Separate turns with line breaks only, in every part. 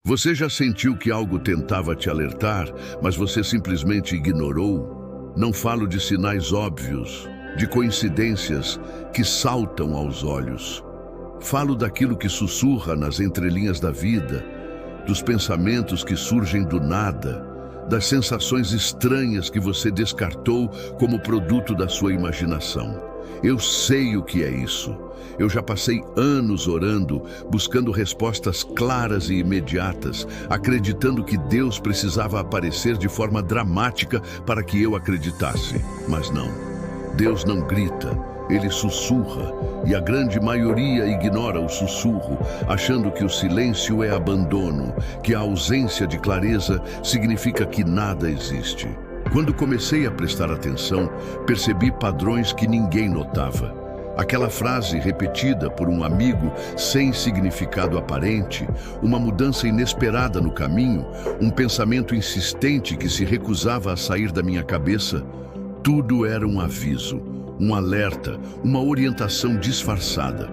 Você já sentiu que algo tentava te alertar, mas você simplesmente ignorou? Não falo de sinais óbvios, de coincidências que saltam aos olhos. Falo daquilo que sussurra nas entrelinhas da vida, dos pensamentos que surgem do nada, das sensações estranhas que você descartou como produto da sua imaginação. Eu sei o que é isso. Eu já passei anos orando, buscando respostas claras e imediatas, acreditando que Deus precisava aparecer de forma dramática para que eu acreditasse. Mas não. Deus não grita, Ele sussurra, e a grande maioria ignora o sussurro, achando que o silêncio é abandono, que a ausência de clareza significa que nada existe. Quando comecei a prestar atenção, percebi padrões que ninguém notava. Aquela frase repetida por um amigo sem significado aparente, uma mudança inesperada no caminho, um pensamento insistente que se recusava a sair da minha cabeça, tudo era um aviso, um alerta, uma orientação disfarçada.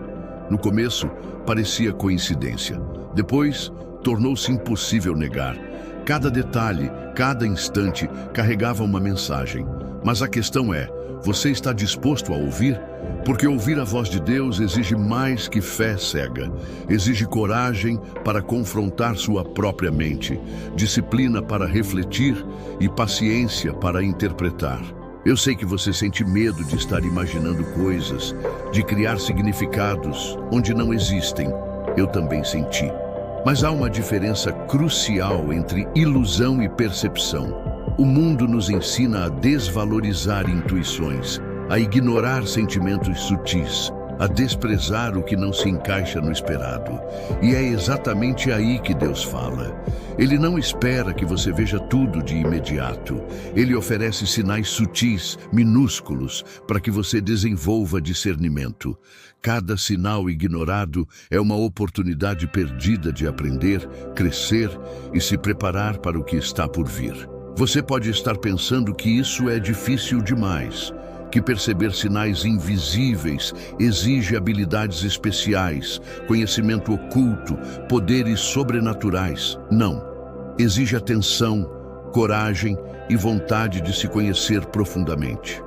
No começo, parecia coincidência. Depois, tornou-se impossível negar. Cada detalhe, cada instante, carregava uma mensagem. Mas a questão é, você está disposto a ouvir? Porque ouvir a voz de Deus exige mais que fé cega. Exige coragem para confrontar sua própria mente, disciplina para refletir e paciência para interpretar. Eu sei que você sente medo de estar imaginando coisas, de criar significados onde não existem. Eu também senti. Mas há uma diferença crucial entre ilusão e percepção. O mundo nos ensina a desvalorizar intuições, a ignorar sentimentos sutis, a desprezar o que não se encaixa no esperado. E é exatamente aí que Deus fala. Ele não espera que você veja tudo de imediato. Ele oferece sinais sutis, minúsculos, para que você desenvolva discernimento. Cada sinal ignorado é uma oportunidade perdida de aprender, crescer e se preparar para o que está por vir. Você pode estar pensando que isso é difícil demais, que perceber sinais invisíveis exige habilidades especiais, conhecimento oculto, poderes sobrenaturais. Não. Exige atenção, coragem e vontade de se conhecer profundamente.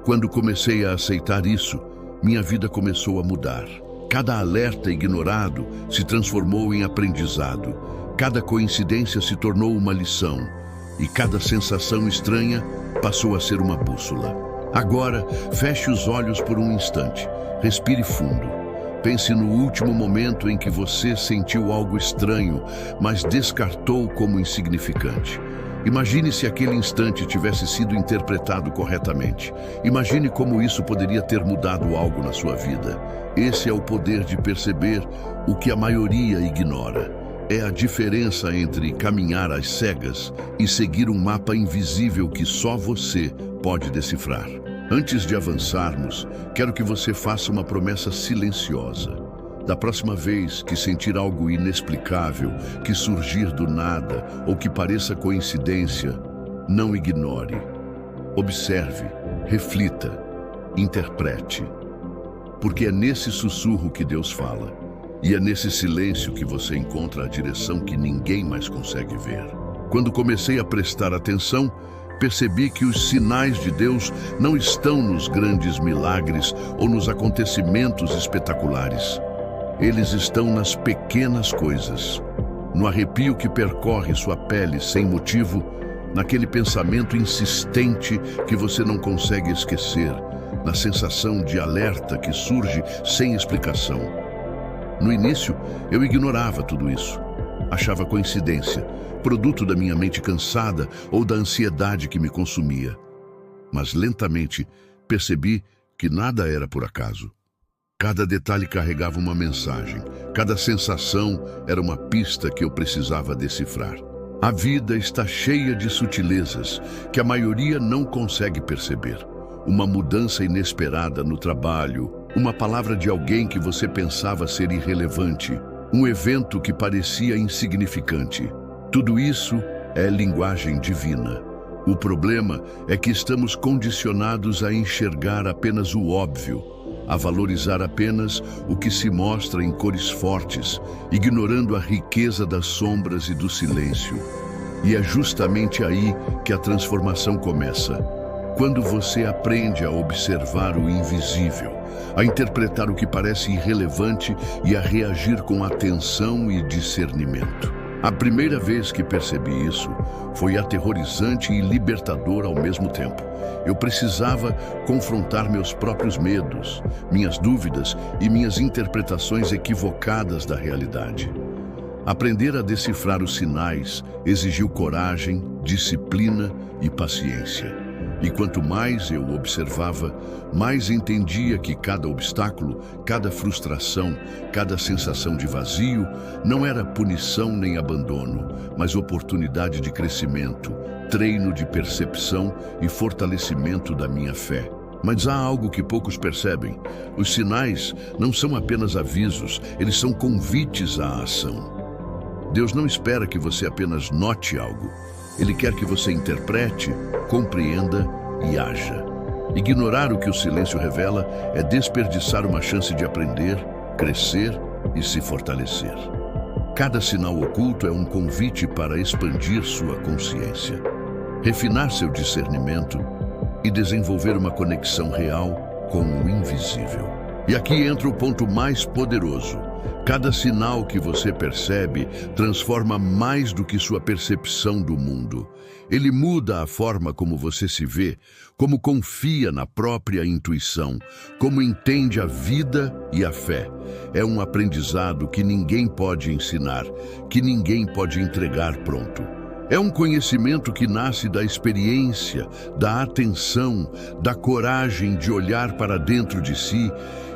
Quando comecei a aceitar isso, minha vida começou a mudar. Cada alerta ignorado se transformou em aprendizado. Cada coincidência se tornou uma lição. E cada sensação estranha passou a ser uma bússola. Agora, feche os olhos por um instante. Respire fundo. Pense no último momento em que você sentiu algo estranho, mas descartou como insignificante. Imagine se aquele instante tivesse sido interpretado corretamente. Imagine como isso poderia ter mudado algo na sua vida. Esse é o poder de perceber o que a maioria ignora. É a diferença entre caminhar às cegas e seguir um mapa invisível que só você pode decifrar. Antes de avançarmos, quero que você faça uma promessa silenciosa. Da próxima vez que sentir algo inexplicável, que surgir do nada ou que pareça coincidência, não ignore. Observe, reflita, interprete. Porque é nesse sussurro que Deus fala. E é nesse silêncio que você encontra a direção que ninguém mais consegue ver. Quando comecei a prestar atenção, percebi que os sinais de Deus não estão nos grandes milagres ou nos acontecimentos espetaculares. Eles estão nas pequenas coisas, no arrepio que percorre sua pele sem motivo, naquele pensamento insistente que você não consegue esquecer, na sensação de alerta que surge sem explicação. No início, eu ignorava tudo isso. Achava coincidência, produto da minha mente cansada ou da ansiedade que me consumia. Mas lentamente percebi que nada era por acaso. Cada detalhe carregava uma mensagem, cada sensação era uma pista que eu precisava decifrar. A vida está cheia de sutilezas que a maioria não consegue perceber. Uma mudança inesperada no trabalho, uma palavra de alguém que você pensava ser irrelevante, um evento que parecia insignificante. Tudo isso é linguagem divina. O problema é que estamos condicionados a enxergar apenas o óbvio. a valorizar apenas o que se mostra em cores fortes, ignorando a riqueza das sombras e do silêncio. E é justamente aí que a transformação começa. Quando você aprende a observar o invisível, a interpretar o que parece irrelevante e a reagir com atenção e discernimento. A primeira vez que percebi isso foi aterrorizante e libertador ao mesmo tempo. Eu precisava confrontar meus próprios medos, minhas dúvidas e minhas interpretações equivocadas da realidade. Aprender a decifrar os sinais exigiu coragem, disciplina e paciência. E quanto mais eu observava, mais entendia que cada obstáculo, cada frustração, cada sensação de vazio não era punição nem abandono, mas oportunidade de crescimento, treino de percepção e fortalecimento da minha fé. Mas há algo que poucos percebem. Os sinais não são apenas avisos, eles são convites à ação. Deus não espera que você apenas note algo. Ele quer que você interprete, compreenda e haja. Ignorar o que o silêncio revela é desperdiçar uma chance de aprender, crescer e se fortalecer. Cada sinal oculto é um convite para expandir sua consciência, refinar seu discernimento e desenvolver uma conexão real com o invisível. E aqui entra o ponto mais poderoso. Cada sinal que você percebe transforma mais do que sua percepção do mundo. Ele muda a forma como você se vê, como confia na própria intuição, como entende a vida e a fé. É um aprendizado que ninguém pode ensinar, que ninguém pode entregar pronto. É um conhecimento que nasce da experiência, da atenção, da coragem de olhar para dentro de si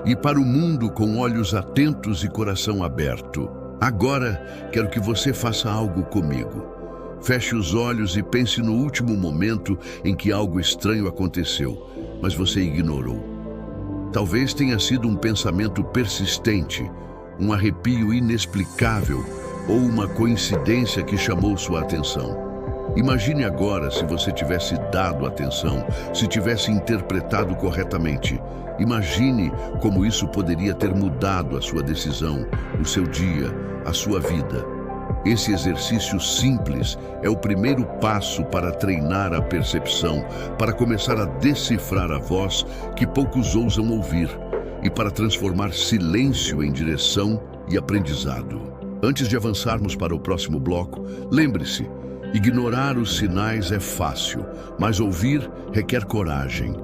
e para o mundo com olhos atentos e coração aberto. Agora, quero que você faça algo comigo. Feche os olhos e pense no último momento em que algo estranho aconteceu, mas você ignorou. Talvez tenha sido um pensamento persistente, um arrepio inexplicável ou uma coincidência que chamou sua atenção. Imagine agora se você tivesse dado atenção, se tivesse interpretado corretamente. Imagine como isso poderia ter mudado a sua decisão, o seu dia, a sua vida. Esse exercício simples é o primeiro passo para treinar a percepção, para começar a decifrar a voz que poucos ousam ouvir e para transformar silêncio em direção e aprendizado. Antes de avançarmos para o próximo bloco, lembre-se, ignorar os sinais é fácil, mas ouvir requer coragem.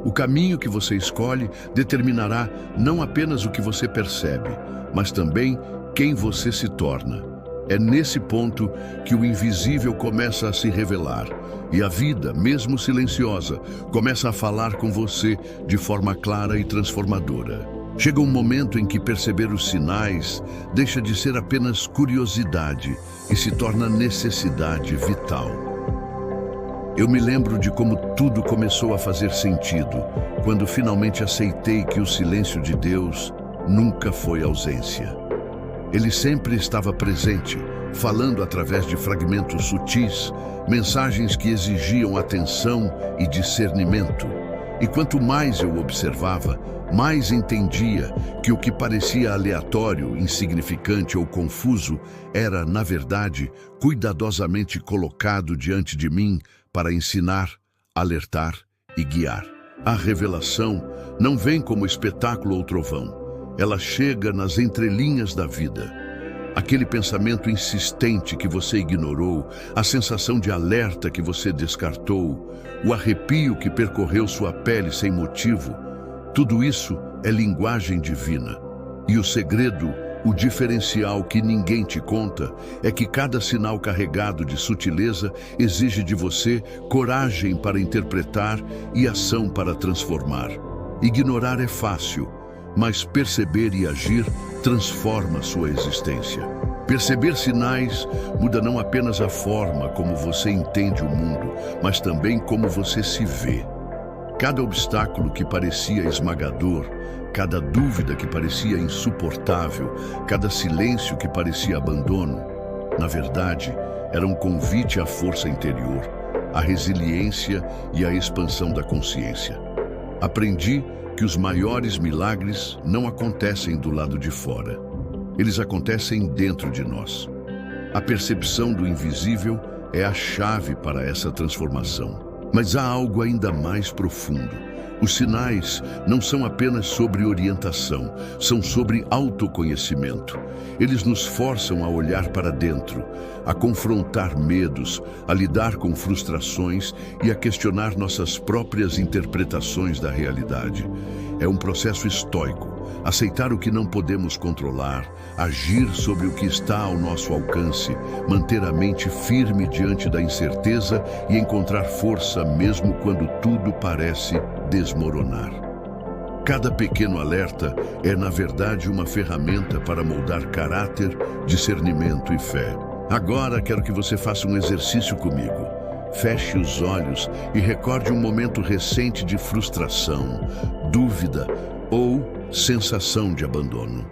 O caminho que você escolhe determinará não apenas o que você percebe, mas também quem você se torna. É nesse ponto que o invisível começa a se revelar e a vida, mesmo silenciosa, começa a falar com você de forma clara e transformadora. Chega um momento em que perceber os sinais deixa de ser apenas curiosidade e se torna necessidade vital. Eu me lembro de como tudo começou a fazer sentido, quando finalmente aceitei que o silêncio de Deus nunca foi ausência. Ele sempre estava presente, falando através de fragmentos sutis, mensagens que exigiam atenção e discernimento. E quanto mais eu observava, mais entendia que o que parecia aleatório, insignificante ou confuso era, na verdade, cuidadosamente colocado diante de mim para ensinar, alertar e guiar. A revelação não vem como espetáculo ou trovão. Ela chega nas entrelinhas da vida. Aquele pensamento insistente que você ignorou, a sensação de alerta que você descartou, o arrepio que percorreu sua pele sem motivo, tudo isso é linguagem divina. E o segredo, o diferencial que ninguém te conta, é que cada sinal carregado de sutileza exige de você coragem para interpretar e ação para transformar. Ignorar é fácil, mas perceber e agir transforma sua existência. Perceber sinais muda não apenas a forma como você entende o mundo, mas também como você se vê. Cada obstáculo que parecia esmagador, cada dúvida que parecia insuportável, cada silêncio que parecia abandono, na verdade, era um convite à força interior, à resiliência e à expansão da consciência. Aprendi que os maiores milagres não acontecem do lado de fora. Eles acontecem dentro de nós. A percepção do invisível é a chave para essa transformação. Mas há algo ainda mais profundo. Os sinais não são apenas sobre orientação, são sobre autoconhecimento. Eles nos forçam a olhar para dentro, a confrontar medos, a lidar com frustrações e a questionar nossas próprias interpretações da realidade. É um processo estoico. Aceitar o que não podemos controlar, agir sobre o que está ao nosso alcance, manter a mente firme diante da incerteza e encontrar força mesmo quando tudo parece desmoronar. Cada pequeno alerta é, na verdade, uma ferramenta para moldar caráter, discernimento e fé. Agora quero que você faça um exercício comigo. Feche os olhos e recorde um momento recente de frustração, dúvida ou sensação de abandono.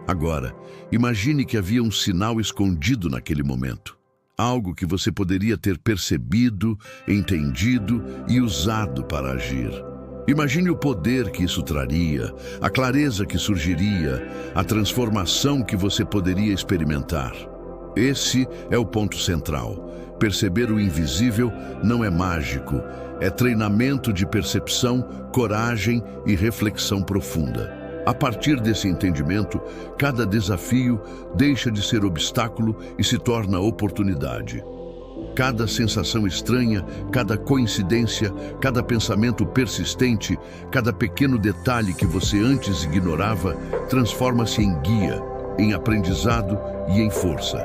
Agora, imagine que havia um sinal escondido naquele momento. Algo que você poderia ter percebido, entendido e usado para agir. Imagine o poder que isso traria, a clareza que surgiria, a transformação que você poderia experimentar. Esse é o ponto central. Perceber o invisível não é mágico, é treinamento de percepção, coragem e reflexão profunda. A partir desse entendimento, cada desafio deixa de ser obstáculo e se torna oportunidade. Cada sensação estranha, cada coincidência, cada pensamento persistente, cada pequeno detalhe que você antes ignorava, transforma-se em guia, em aprendizado e em força.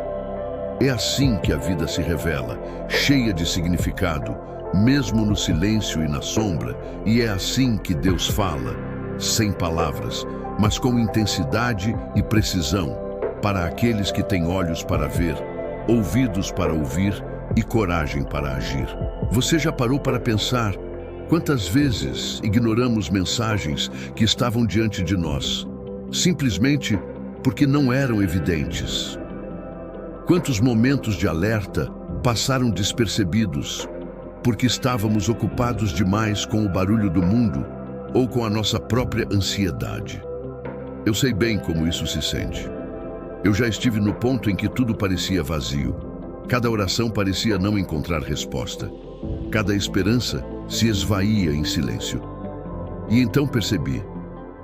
É assim que a vida se revela, cheia de significado, mesmo no silêncio e na sombra, e é assim que Deus fala, sem palavras, mas com intensidade e precisão, para aqueles que têm olhos para ver, ouvidos para ouvir e coragem para agir. Você já parou para pensar quantas vezes ignoramos mensagens que estavam diante de nós, simplesmente porque não eram evidentes? Quantos momentos de alerta passaram despercebidos, porque estávamos ocupados demais com o barulho do mundo ou com a nossa própria ansiedade? Eu sei bem como isso se sente. Eu já estive no ponto em que tudo parecia vazio. Cada oração parecia não encontrar resposta. Cada esperança se esvaía em silêncio. E então percebi,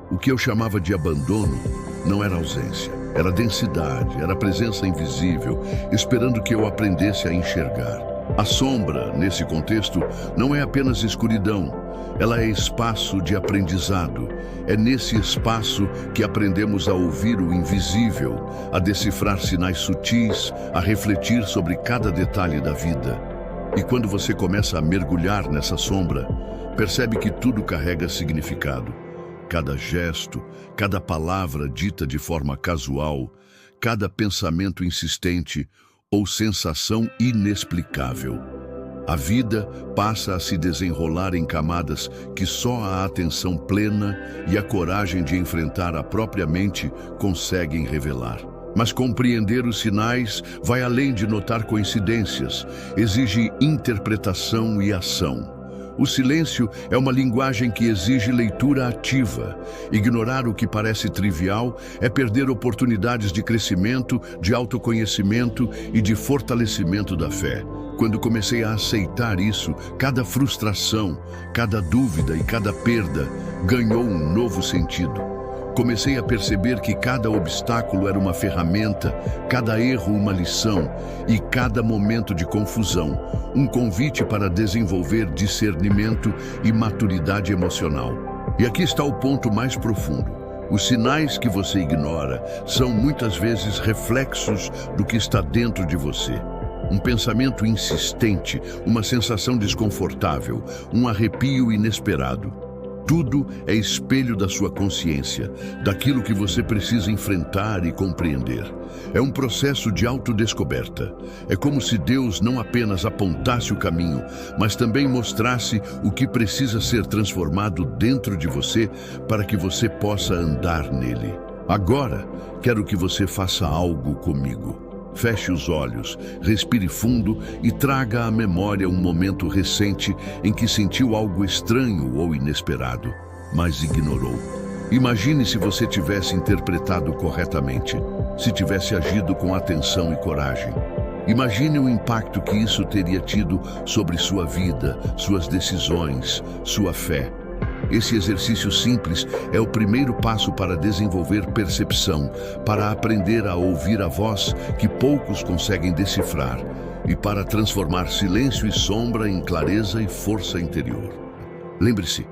o que eu chamava de abandono não era ausência, era densidade, era presença invisível, esperando que eu aprendesse a enxergar. A sombra, nesse contexto, não é apenas escuridão, ela é espaço de aprendizado. É nesse espaço que aprendemos a ouvir o invisível, a decifrar sinais sutis, a refletir sobre cada detalhe da vida. E quando você começa a mergulhar nessa sombra, percebe que tudo carrega significado. Cada gesto, cada palavra dita de forma casual, cada pensamento insistente ou sensação inexplicável. A vida passa a se desenrolar em camadas que só a atenção plena e a coragem de enfrentar a própria mente conseguem revelar. Mas compreender os sinais vai além de notar coincidências, exige interpretação e ação. O silêncio é uma linguagem que exige leitura ativa. Ignorar o que parece trivial é perder oportunidades de crescimento, de autoconhecimento e de fortalecimento da fé. Quando comecei a aceitar isso, cada frustração, cada dúvida e cada perda ganhou um novo sentido. Comecei a perceber que cada obstáculo era uma ferramenta, cada erro uma lição e cada momento de confusão um convite para desenvolver discernimento e maturidade emocional. E aqui está o ponto mais profundo. Os sinais que você ignora são muitas vezes reflexos do que está dentro de você. Um pensamento insistente, uma sensação desconfortável, um arrepio inesperado. Tudo é espelho da sua consciência, daquilo que você precisa enfrentar e compreender. É um processo de autodescoberta. É como se Deus não apenas apontasse o caminho, mas também mostrasse o que precisa ser transformado dentro de você para que você possa andar nele. Agora, quero que você faça algo comigo. Feche os olhos, respire fundo e traga à memória um momento recente em que sentiu algo estranho ou inesperado. mas ignorou. Imagine se você tivesse interpretado corretamente, se tivesse agido com atenção e coragem. Imagine o impacto que isso teria tido sobre sua vida, suas decisões, sua fé. Esse exercício simples é o primeiro passo para desenvolver percepção, para aprender a ouvir a voz que poucos conseguem decifrar e para transformar silêncio e sombra em clareza e força interior. Lembre-se,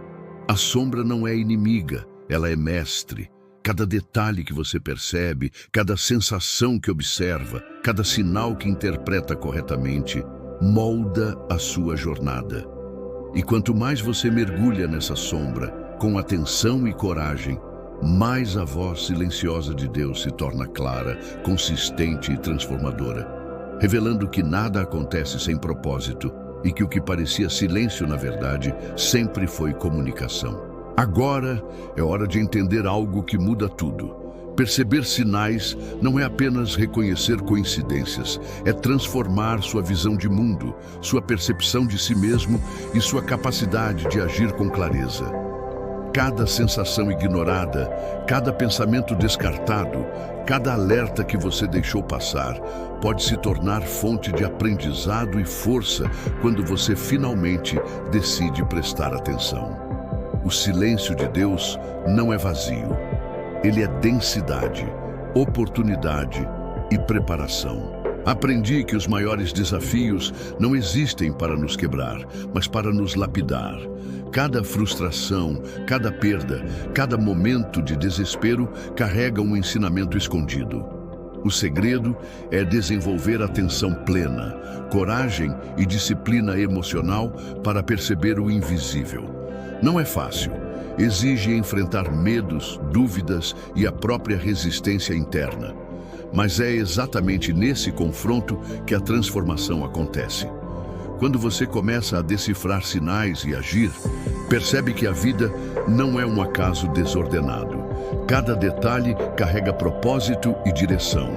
a sombra não é inimiga, ela é mestre. Cada detalhe que você percebe, cada sensação que observa, cada sinal que interpreta corretamente, molda a sua jornada. E quanto mais você mergulha nessa sombra, com atenção e coragem, mais a voz silenciosa de Deus se torna clara, consistente e transformadora, revelando que nada acontece sem propósito e que o que parecia silêncio, na verdade, sempre foi comunicação. Agora é hora de entender algo que muda tudo. Perceber sinais não é apenas reconhecer coincidências, é transformar sua visão de mundo, sua percepção de si mesmo e sua capacidade de agir com clareza. Cada sensação ignorada, cada pensamento descartado, cada alerta que você deixou passar, pode se tornar fonte de aprendizado e força quando você finalmente decide prestar atenção. O silêncio de Deus não é vazio. Ele é densidade, oportunidade e preparação. Aprendi que os maiores desafios não existem para nos quebrar, mas para nos lapidar. Cada frustração, cada perda, cada momento de desespero carrega um ensinamento escondido. O segredo é desenvolver atenção plena, coragem e disciplina emocional para perceber o invisível. Não é fácil. Exige enfrentar medos, dúvidas e a própria resistência interna. Mas é exatamente nesse confronto que a transformação acontece. Quando você começa a decifrar sinais e agir, percebe que a vida não é um acaso desordenado. Cada detalhe carrega propósito e direção.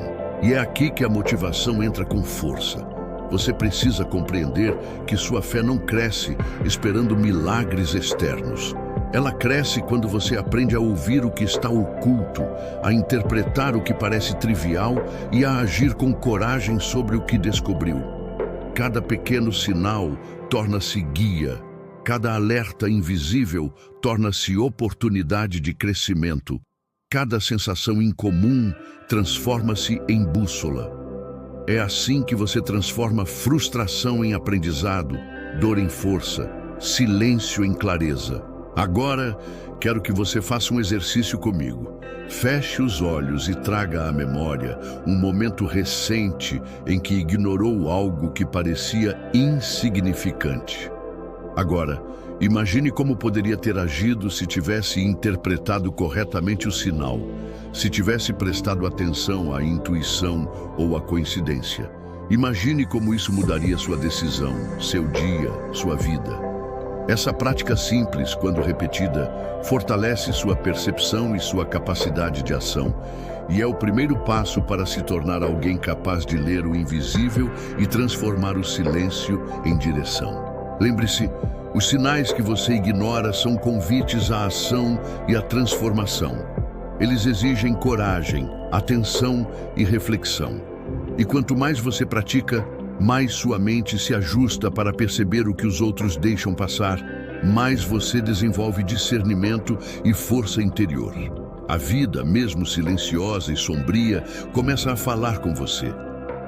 E é aqui que a motivação entra com força. Você precisa compreender que sua fé não cresce esperando milagres externos. Ela cresce quando você aprende a ouvir o que está oculto, a interpretar o que parece trivial e a agir com coragem sobre o que descobriu. Cada pequeno sinal torna-se guia, cada alerta invisível torna-se oportunidade de crescimento, cada sensação incomum transforma-se em bússola. É assim que você transforma frustração em aprendizado, dor em força, silêncio em clareza. Agora, quero que você faça um exercício comigo. Feche os olhos e traga à memória um momento recente em que ignorou algo que parecia insignificante. Agora, imagine como poderia ter agido se tivesse interpretado corretamente o sinal, se tivesse prestado atenção à intuição ou à coincidência. Imagine como isso mudaria sua decisão, seu dia, sua vida. Essa prática simples, quando repetida, fortalece sua percepção e sua capacidade de ação, e é o primeiro passo para se tornar alguém capaz de ler o invisível e transformar o silêncio em direção. Lembre-se, os sinais que você ignora são convites à ação e à transformação. Eles exigem coragem, atenção e reflexão. E quanto mais você pratica, mais sua mente se ajusta para perceber o que os outros deixam passar, mais você desenvolve discernimento e força interior. A vida, mesmo silenciosa e sombria, começa a falar com você.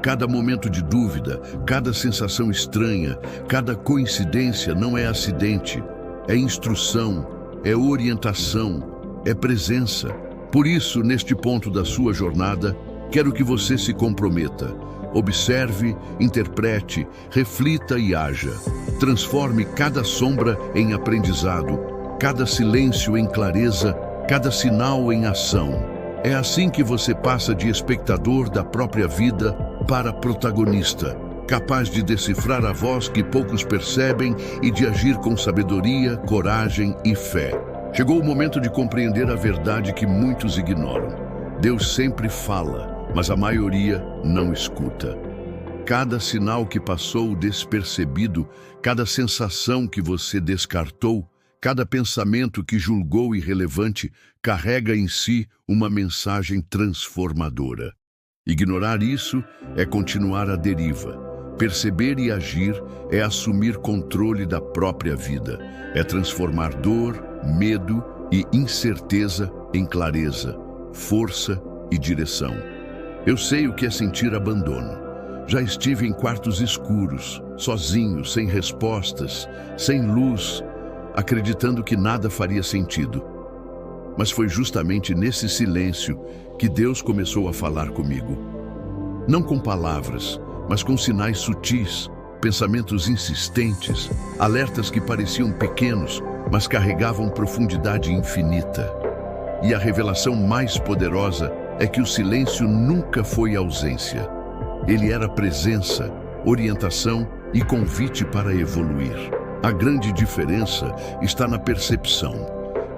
Cada momento de dúvida, cada sensação estranha, cada coincidência não é acidente, é instrução, é orientação, é presença. Por isso, neste ponto da sua jornada, quero que você se comprometa. Observe, interprete, reflita e haja. Transforme cada sombra em aprendizado, cada silêncio em clareza, cada sinal em ação. É assim que você passa de espectador da própria vida para protagonista, capaz de decifrar a voz que poucos percebem e de agir com sabedoria, coragem e fé. Chegou o momento de compreender a verdade que muitos ignoram. Deus sempre fala, mas a maioria não escuta. Cada sinal que passou despercebido, cada sensação que você descartou, Cada pensamento que julgou irrelevante carrega em si uma mensagem transformadora. Ignorar isso é continuar à deriva. Perceber e agir é assumir controle da própria vida. É transformar dor, medo e incerteza em clareza, força e direção. Eu sei o que é sentir abandono. Já estive em quartos escuros, sozinho, sem respostas, sem luz, acreditando que nada faria sentido. Mas foi justamente nesse silêncio que Deus começou a falar comigo. Não com palavras, mas com sinais sutis, pensamentos insistentes, alertas que pareciam pequenos, mas carregavam profundidade infinita. E a revelação mais poderosa é que o silêncio nunca foi ausência. Ele era presença, orientação e convite para evoluir. A grande diferença está na percepção.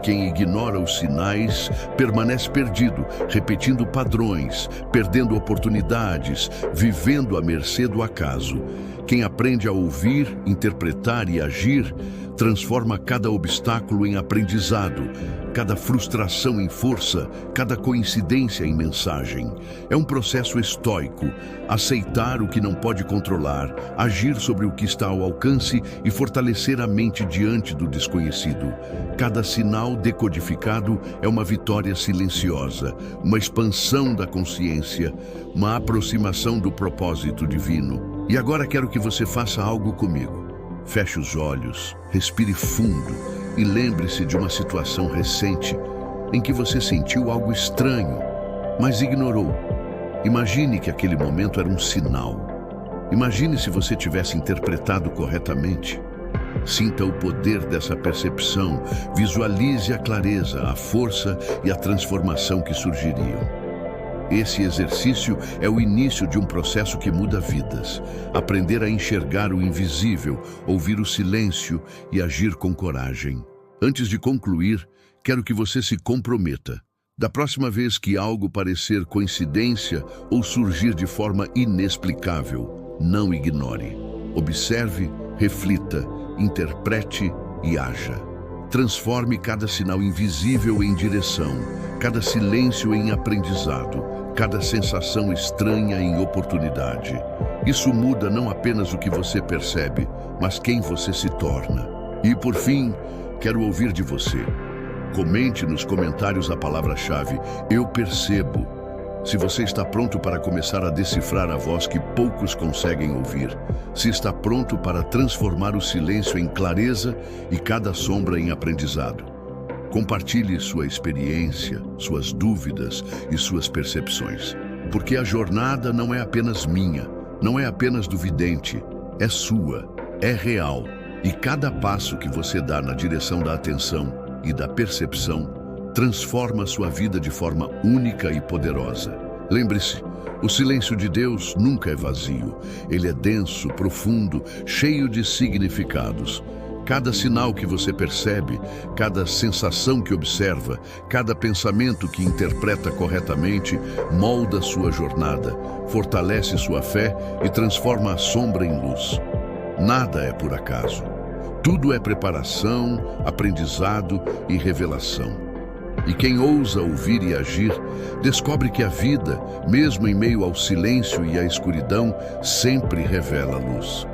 Quem ignora os sinais permanece perdido, repetindo padrões, perdendo oportunidades, vivendo à mercê do acaso. Quem aprende a ouvir, interpretar e agir, transforma cada obstáculo em aprendizado, cada frustração em força, cada coincidência em mensagem. É um processo estoico, aceitar o que não pode controlar, agir sobre o que está ao alcance e fortalecer a mente diante do desconhecido. Cada sinal decodificado é uma vitória silenciosa, uma expansão da consciência, uma aproximação do propósito divino. E agora quero que você faça algo comigo. Feche os olhos, respire fundo e lembre-se de uma situação recente em que você sentiu algo estranho, mas ignorou. Imagine que aquele momento era um sinal. Imagine se você tivesse interpretado corretamente. Sinta o poder dessa percepção, visualize a clareza, a força e a transformação que surgiriam. Esse exercício é o início de um processo que muda vidas. Aprender a enxergar o invisível, ouvir o silêncio e agir com coragem. Antes de concluir, quero que você se comprometa. Da próxima vez que algo parecer coincidência ou surgir de forma inexplicável, não ignore. Observe, reflita, interprete e haja. Transforme cada sinal invisível em direção, cada silêncio em aprendizado, cada sensação estranha em oportunidade. Isso muda não apenas o que você percebe, mas quem você se torna. E por fim, quero ouvir de você. Comente nos comentários a palavra-chave "Eu percebo". Se você está pronto para começar a decifrar a voz que poucos conseguem ouvir, se está pronto para transformar o silêncio em clareza e cada sombra em aprendizado. Compartilhe sua experiência, suas dúvidas e suas percepções. Porque a jornada não é apenas minha, não é apenas do vidente, é sua, é real. E cada passo que você dá na direção da atenção e da percepção transforma sua vida de forma única e poderosa. Lembre-se, o silêncio de Deus nunca é vazio. Ele é denso, profundo, cheio de significados. Cada sinal que você percebe, cada sensação que observa, cada pensamento que interpreta corretamente, molda sua jornada, fortalece sua fé e transforma a sombra em luz. Nada é por acaso. Tudo é preparação, aprendizado e revelação. E quem ousa ouvir e agir, descobre que a vida, mesmo em meio ao silêncio e à escuridão, sempre revela a luz.